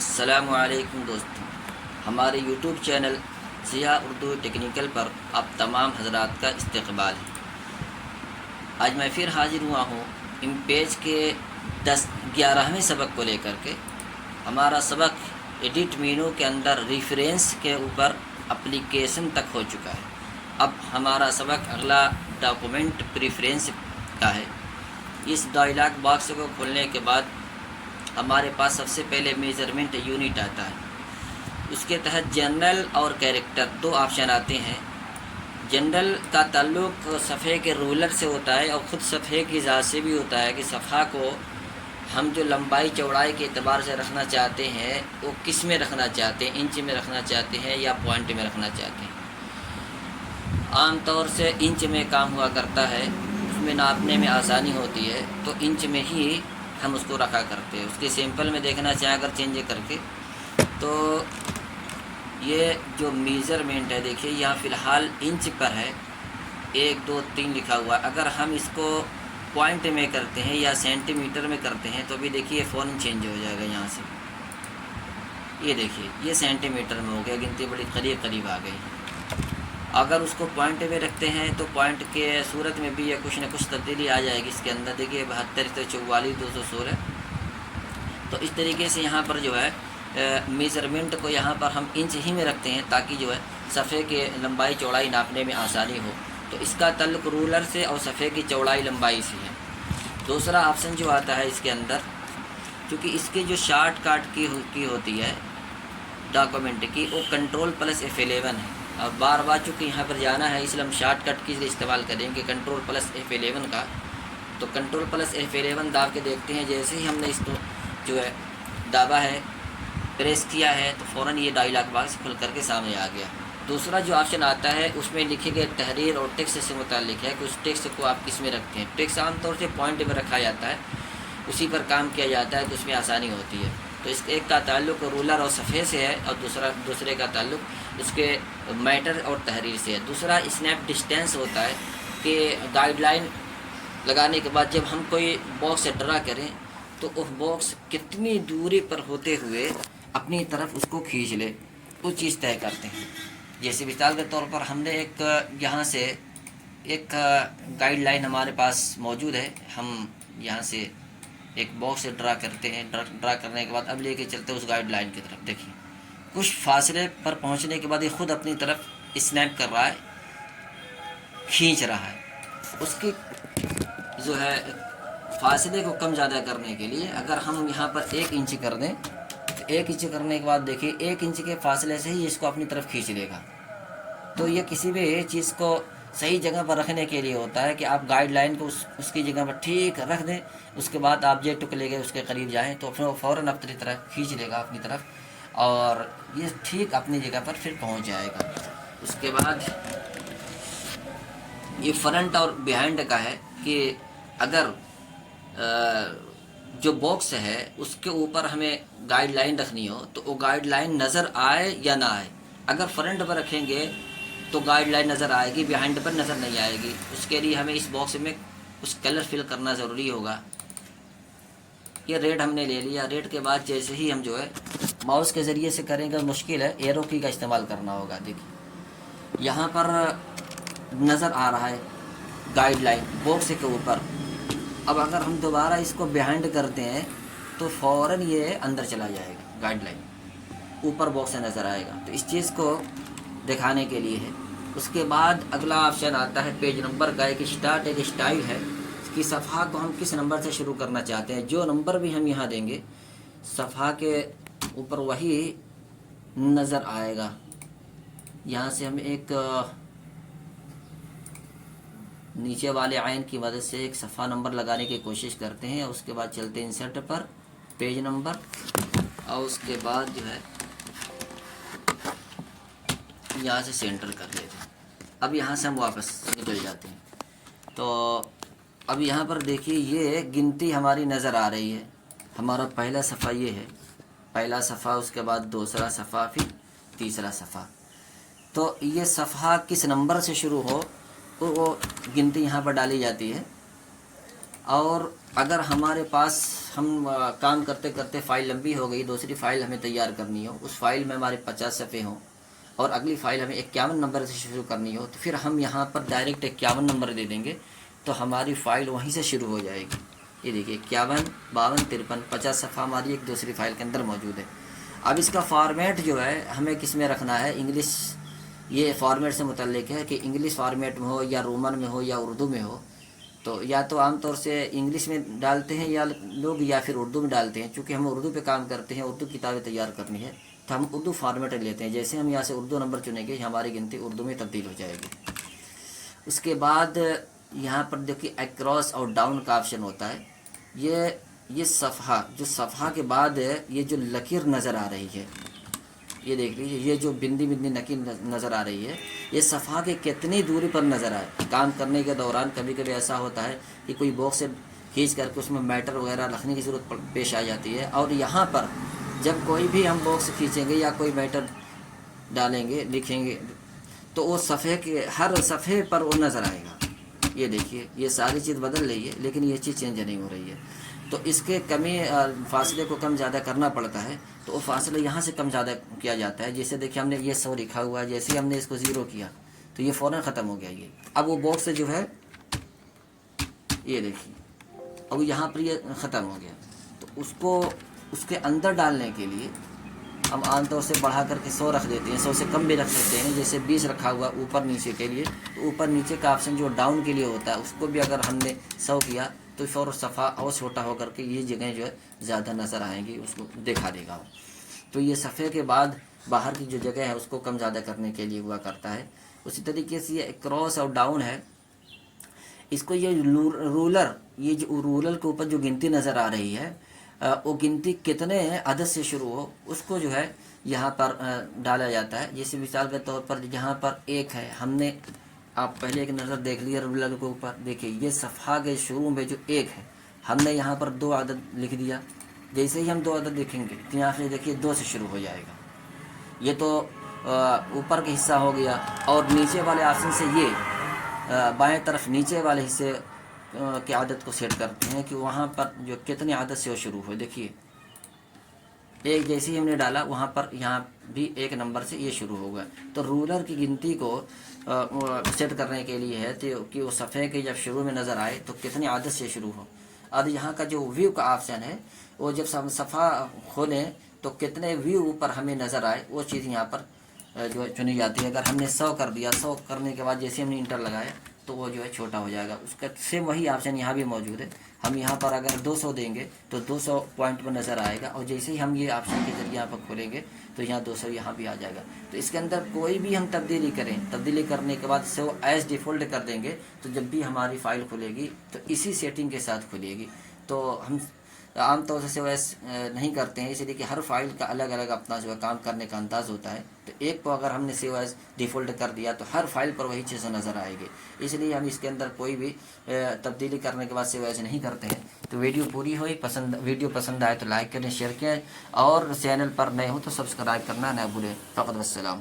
السلام علیکم دوستوں، ہمارے یوٹیوب چینل سیاہ اردو ٹیکنیکل پر آپ تمام حضرات کا استقبال ہے۔ آج میں پھر حاضر ہوا ہوں ان پیج کے 11ویں سبق کو لے کر کے۔ ہمارا سبق ایڈٹ مینو کے اندر ریفرنس کے اوپر اپلیکیشن تک ہو چکا ہے۔ اب ہمارا سبق اگلا ڈاکومنٹ پریفرنس کا ہے۔ اس ڈائلاگ باکس کو کھولنے کے بعد ہمارے پاس سب سے پہلے میجرمنٹ یونٹ آتا ہے۔ اس کے تحت جنرل اور کیریکٹر دو آپشن آتے ہیں۔ جنرل کا تعلق صفحے کے رولر سے ہوتا ہے اور خود صفحے کی ذات سے بھی ہوتا ہے کہ صفحہ کو ہم جو لمبائی چوڑائی کے اعتبار سے رکھنا چاہتے ہیں وہ کس میں رکھنا چاہتے ہیں، انچ میں رکھنا چاہتے ہیں یا پوائنٹ میں رکھنا چاہتے ہیں۔ عام طور سے انچ میں کام ہوا کرتا ہے، اس میں ناپنے میں آسانی ہوتی ہے تو انچ میں ہی ہم اس کو رکھا کرتے ہیں۔ اس کے سیمپل میں دیکھنا چاہیں اگر چینج کر کے تو یہ جو میجرمنٹ ہے دیکھیے یہاں فی الحال انچ پر ہے، 1 2 3 لکھا ہوا۔ اگر ہم اس کو پوائنٹ میں کرتے ہیں یا سینٹی میٹر میں کرتے ہیں تو بھی دیکھیے فوراً چینج ہو جائے گا۔ یہاں سے یہ دیکھیے یہ سینٹی میٹر میں ہو گیا، گنتی بڑی قریب آ گئی۔ اگر اس کو پوائنٹ میں رکھتے ہیں تو پوائنٹ کے صورت میں بھی یہ کچھ نہ کچھ تبدیلی آ جائے گی۔ اس کے اندر دیکھیے 72 44 216۔ تو اس طریقے سے یہاں پر جو ہے میجرمنٹ کو یہاں پر ہم انچ ہی میں رکھتے ہیں تاکہ جو ہے صفحے کے لمبائی چوڑائی ناپنے میں آسانی ہو۔ تو اس کا تعلق رولر سے اور صفحے کی چوڑائی لمبائی سے ہے۔ دوسرا آپشن جو آتا ہے اس کے اندر، کیونکہ اس کی جو شارٹ کٹ کی ہوتی ہے ڈاکومنٹ کی، وہ Ctrl+F11 ہے اور بار چونکہ یہاں پر جانا ہے اس لیے ہم شارٹ کٹ کی استعمال کریں گے Ctrl+F11 کا۔ تو Ctrl+F11 داب کے دیکھتے ہیں، جیسے ہی ہم نے اس کو جو ہے دابا ہے، پریس کیا ہے تو فوراً یہ ڈائلاگ باکس کھل کر کے سامنے آ گیا۔ دوسرا جو آپشن آتا ہے اس میں لکھے گئے تحریر اور ٹیکسٹ سے متعلق ہے کہ اس ٹیکسٹ کو آپ کس میں رکھتے ہیں۔ ٹیکسٹ عام طور سے پوائنٹ میں رکھا جاتا ہے، اسی پر کام کیا جاتا ہے تو اس میں آسانی ہوتی ہے۔ تو اس ایک کا تعلق رولر اور صفحے سے ہے اور دوسرے کا تعلق اس کے میٹر اور تحریر سے ہے۔ دوسرا اسنیپ ڈسٹینس ہوتا ہے کہ گائیڈ لائن لگانے کے بعد جب ہم کوئی باکس ڈرا کریں تو اس باکس کتنی دوری پر ہوتے ہوئے اپنی طرف اس کو کھینچ لے، وہ چیز طے کرتے ہیں۔ جیسے مثال کے طور پر ہم نے یہاں سے ایک گائیڈ لائن ہمارے پاس موجود ہے، ہم یہاں سے ایک باکس ڈرا کرتے ہیں، ڈرا کرنے کے بعد اب لے کے چلتے ہیں اس گائیڈ لائن کی طرف۔ دیکھیے کچھ فاصلے پر پہنچنے کے بعد یہ خود اپنی طرف اسنیپ کر رہا ہے، کھینچ رہا ہے۔ اس کی جو ہے فاصلے کو کم زیادہ کرنے کے لیے اگر ہم یہاں پر 1 انچ کر دیں تو 1 انچ کرنے کے بعد دیکھیے 1 انچ کے فاصلے سے ہی اس کو اپنی طرف کھینچ لے گا۔ تو یہ کسی بھی چیز کو صحیح جگہ پر رکھنے کے لیے ہوتا ہے کہ آپ گائیڈ لائن کو اس کی جگہ پر ٹھیک رکھ دیں، اس کے بعد آپ جیٹ کو لے کے اس کے قریب جائیں تو فوراً اپنی طرف کھینچ لے گا اپنی طرف اور یہ ٹھیک اپنی جگہ پر پھر پہنچ جائے گا۔ اس کے بعد یہ فرنٹ اور بیہائنڈ کا ہے کہ اگر جو باکس ہے اس کے اوپر ہمیں گائیڈ لائن رکھنی ہو تو وہ گائیڈ لائن نظر آئے یا نہ آئے۔ اگر فرنٹ پر رکھیں گے تو گائیڈ لائن نظر آئے گی، بیہائنڈ پر نظر نہیں آئے گی۔ اس کے لیے ہمیں اس باکس میں کچھ کلر فل کرنا ضروری ہوگا۔ یہ ریڈ ہم نے لے لیا۔ ریڈ کے بعد جیسے ہی ہم جو ہے ماؤس کے ذریعے سے کریں گے مشکل ہے، ایرو کی کا استعمال کرنا ہوگا۔ دیکھیے یہاں پر نظر آ رہا ہے گائیڈ لائن باکس کے اوپر۔ اب اگر ہم دوبارہ اس کو بیہائنڈ کرتے ہیں تو فوراً یہ اندر چلا جائے گا، گائیڈ لائن اوپر باکس سے نظر آئے گا۔ تو اس چیز کو دکھانے کے لیے ہے۔ اس کے بعد اگلا آپشن آتا ہے پیج نمبر کا۔ ایک اسٹائل ہے کہ صفحہ کو ہم کس نمبر سے شروع کرنا چاہتے ہیں۔ جو نمبر بھی ہم یہاں دیں گے صفحہ کے اوپر وہی نظر آئے گا۔ یہاں سے ہم ایک نیچے والے عین کی مدد سے ایک صفحہ نمبر لگانے کی کوشش کرتے ہیں اور اس کے بعد چلتے ہیں انسرٹ پر، پیج نمبر، اور اس کے بعد جو ہے یہاں سے سینٹر کر لیتے ہیں۔ اب یہاں سے ہم واپس نکل جاتے ہیں۔ تو اب یہاں پر دیکھیے یہ گنتی ہماری نظر آ رہی ہے۔ ہمارا پہلا صفحہ یہ ہے، پہلا صفحہ، اس کے بعد دوسرا صفحہ، پھر تیسرا صفحہ۔ تو یہ صفحہ کس نمبر سے شروع ہو وہ گنتی یہاں پر ڈالی جاتی ہے۔ اور اگر ہمارے پاس ہم کام کرتے کرتے فائل لمبی ہو گئی، دوسری فائل ہمیں تیار کرنی ہو، اس فائل میں ہمارے 50 صفحے ہوں اور اگلی فائل ہمیں 51 نمبر سے شروع کرنی ہو، تو پھر ہم یہاں پر ڈائریکٹ 51 نمبر دے دیں گے تو ہماری فائل وہیں سے شروع ہو جائے گی۔ یہ دیکھیے 51 52 53 50 صفحہ ہماری ایک دوسری فائل کے اندر موجود ہے۔ اب اس کا فارمیٹ جو ہے ہمیں کس میں رکھنا ہے، انگلش، یہ فارمیٹ سے متعلق ہے کہ انگلش فارمیٹ میں ہو یا رومن میں ہو یا اردو میں ہو، تو یا تو عام طور سے انگلش میں ڈالتے ہیں یا لوگ، یا پھر اردو میں ڈالتے ہیں۔ چونکہ ہم اردو پہ کام کرتے ہیں، اردو کتابیں تیار کرنی ہے، تو ہم اردو فارمیٹ لیتے ہیں۔ جیسے ہم یہاں سے اردو نمبر چنیں گے، ہماری گنتی اردو میں تبدیل ہو جائے گی۔ اس کے بعد یہاں پر دیکھیے اکراس اور ڈاؤن کا آپشن ہوتا ہے۔ یہ صفحہ، جو صفحہ کے بعد یہ جو لکیر نظر آ رہی ہے، یہ دیکھ لیجیے، یہ جو بندی نکیر نظر آ رہی ہے، یہ صفحہ کے کتنی دوری پر نظر آئے۔ کام کرنے کے دوران کبھی کبھی ایسا ہوتا ہے کہ کوئی باکس سے کھینچ کر کے اس میں میٹر وغیرہ رکھنے کی ضرورت پیش آ جاتی ہے، اور یہاں پر جب کوئی بھی ہم باکس کھینچیں گے یا کوئی میٹر ڈالیں گے، لکھیں گے، تو وہ صفحے کے ہر صفحے پر وہ نظر آئے گا۔ یہ دیکھیے، یہ ساری چیز بدل رہی ہے لیکن یہ چیز چینج نہیں ہو رہی ہے، تو اس کے کمی فاصلے کو کم زیادہ کرنا پڑتا ہے، تو وہ فاصلہ یہاں سے کم زیادہ کیا جاتا ہے۔ جیسے دیکھیے ہم نے یہ 100 لکھا ہوا ہے، جیسے ہی ہم نے اس کو 0 کیا تو یہ فوراً ختم ہو گیا۔ یہ اب وہ باکس جو ہے، یہ دیکھیے اب یہاں پر یہ ختم ہو گیا، تو اس کے اندر ڈالنے کے لیے ہم عام طور سے بڑھا کر کے 100 رکھ دیتے ہیں، 100 سے کم بھی رکھ سکتے ہیں۔ جیسے 20 رکھا ہوا اوپر نیچے کے لیے، تو اوپر نیچے کا آپشن جو ڈاؤن کے لیے ہوتا ہے، اس کو بھی اگر ہم نے 100 کیا تو فور صفحہ اور چھوٹا ہو کر کے یہ جگہیں جو ہے زیادہ نظر آئیں گی، اس کو دکھا دے گا۔ تو یہ صفحے کے بعد باہر کی جو جگہ ہے اس کو کم زیادہ کرنے کے لیے ہوا کرتا ہے۔ اسی طریقے سے یہ کراس اور ڈاؤن ہے، اس کو یہ رولر، یہ جو رولر کے اوپر جو گنتی نظر آ رہی ہے، وہ گنتی کتنے عدد سے شروع ہو، اس کو جو ہے یہاں پر ڈالا جاتا ہے۔ جیسے مثال کے طور پر یہاں پر 1 ہے، ہم نے، آپ پہلے ایک نظر دیکھ لیا رولر کے اوپر، دیکھیے یہ صفحہ کے شروع میں جو 1 ہے، ہم نے یہاں پر 2 عدد لکھ دیا۔ جیسے ہی ہم 2 عدد لکھیں گے تو یہاں سے دیکھیے 2 سے شروع ہو جائے گا۔ یہ تو اوپر کا حصہ ہو گیا، اور نیچے والے آپشن سے یہ بائیں طرف نیچے والے حصے کی عادت کو سیٹ کرتے ہیں کہ وہاں پر جو کتنی عادت سے وہ شروع ہو۔ دیکھیے 1 جیسے ہی ہم نے ڈالا، وہاں پر یہاں بھی 1 نمبر سے یہ شروع ہوگا۔ تو رولر کی گنتی کو سیٹ کرنے کے لیے ہے کہ وہ صفحے کے جب شروع میں نظر آئے تو کتنی عادت سے شروع ہو۔ اب یہاں کا جو ویو کا آپشن ہے، وہ جب صفحہ کھولیں تو کتنے ویو پر ہمیں نظر آئے، وہ چیز یہاں پر جو ہے چنی جاتی ہے۔ اگر ہم نے 100 کر دیا، 100 کرنے کے بعد جیسے ہم نے انٹر لگایا تو وہ جو ہے چھوٹا ہو جائے گا۔ اس کا سیم وہی آپشن یہاں بھی موجود ہے۔ ہم یہاں پر اگر 200 دیں گے تو 200 پوائنٹ پر نظر آئے گا، اور جیسے ہی ہم یہ آپشن کے ذریعے یہاں پر کھولیں گے تو یہاں 200 یہاں بھی آ جائے گا۔ تو اس کے اندر کوئی بھی ہم تبدیلی کریں، تبدیلی کرنے کے بعد سو ایز ڈیفالٹ کر دیں گے تو جب بھی ہماری فائل کھلے گی تو اسی سیٹنگ کے ساتھ کھلے گی۔ تو ہم عام طور سے سیو نہیں کرتے ہیں، اس لیے کہ ہر فائل کا الگ الگ اپنا جو ہے کام کرنے کا انداز ہوتا ہے۔ تو ایک کو اگر ہم نے سیو ایز ڈیفالٹ کر دیا تو ہر فائل پر وہی چیزیں نظر آئے گی، اس لیے ہم اس کے اندر کوئی بھی تبدیلی کرنے کے بعد سیو ایز نہیں کرتے ہیں۔ تو ویڈیو پوری ہوئی، ویڈیو پسند آئے تو لائک کریں، شیئر کریں، اور چینل پر نئے ہوں تو سبسکرائب کرنا نہ بھولیں۔ فقط والسلام۔